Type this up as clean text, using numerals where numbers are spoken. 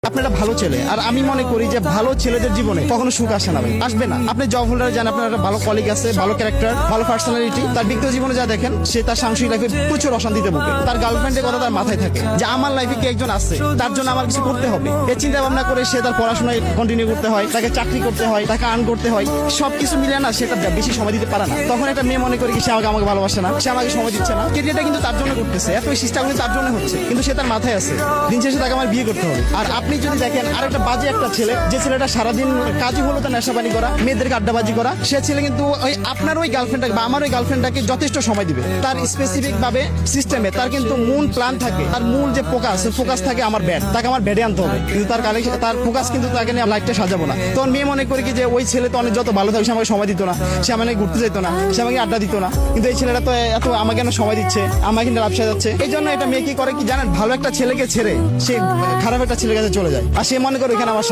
আপনি একটা ভালো ছেলে, আর আমি মনে করি যে ভালো ছেলেদের জীবনে কখনো সুখ আসে না ভাই, আসবে না। আপনি জব হোল্ডার জানেন, আপনার একটা ভালো কলিগ আছে, ভালো ক্যারেক্টার, ভালো পার্সোনালিটি, তার ব্যক্তিগত জীবনে যা দেখেন সে তার সাংসারিক লাইফে প্রচুর অশান্তিতে ভোগে। তার গার্লফ্রেন্ডের কথা তার মাথায় থাকে যে আমার লাইফে কে একজন আছে, তার জন্য আমার কিছু করতে হবে। এই চিন্তা ভাবনা করে সে তার পড়াশোনায় কন্টিনিউ করতে হয়, তাকে চাকরি করতে হয়, তাকে আর্ন করতে হয়, সবকিছু মিলে না সেটা বেশি সময় দিতে পারে না। তখন একটা মেয়ে মনে করি কি সে আমাকে ভালোবাসে না, সে আমাকে সময় দিচ্ছে না। কেরিয়ারটা কিন্তু তার জন্য করতেছে, এত চেষ্টা কিন্তু তার জন্য হচ্ছে, কিন্তু সে তার মাথায় আছে দিন শেষে তাকে আমার বিয়ে করতে হবে। আর আপনি যদি দেখেন আর একটা বাজে একটা ছেলে, যে ছেলেটা সারাদিন কাজই হলো তার নেশাবানি করা, মেয়েদেরকে আড্ডাবাজি করা, সে ছেলে কিন্তু ওই আপনার ওই গার্লফ্রেন্ডটাকে বা আমার ওই গার্লফ্রেন্ডটাকে যথেষ্ট সময় দিবে। তার স্পেসিফিক ভাবে সিস্টেমে তার কিন্তু মূল প্ল্যান থাকে, তার মূল যে ফোকাস থাকে আমার ব্যাড, তাকে আমার ব্যাডে আনতে হবে। কিন্তু তার ফোকাস কিন্তু তাকে নিয়ে লাইফটা সাজাবো না। তখন মেয়ে মনে করি কি যে ওই ছেলে তো অনেক যত ভালো থাকে, সে আমাকে সময় দিত না, সে আমাকে ঘুরতে যেত না, সে আমাকে আড্ডা দিত না, কিন্তু এই ছেলেটা তো এত আমাকে কেন সময় দিচ্ছে, আমাকে কিন্তু লাভ সাজাচ্ছে। এই জন্য এটা মেয়ে কি করে কি জানেন, ভালো একটা ছেলেকে ছেড়ে সে খারাপ একটা ছেলের কাছে চলে যায়, আর সে মনে করে এখানে আমার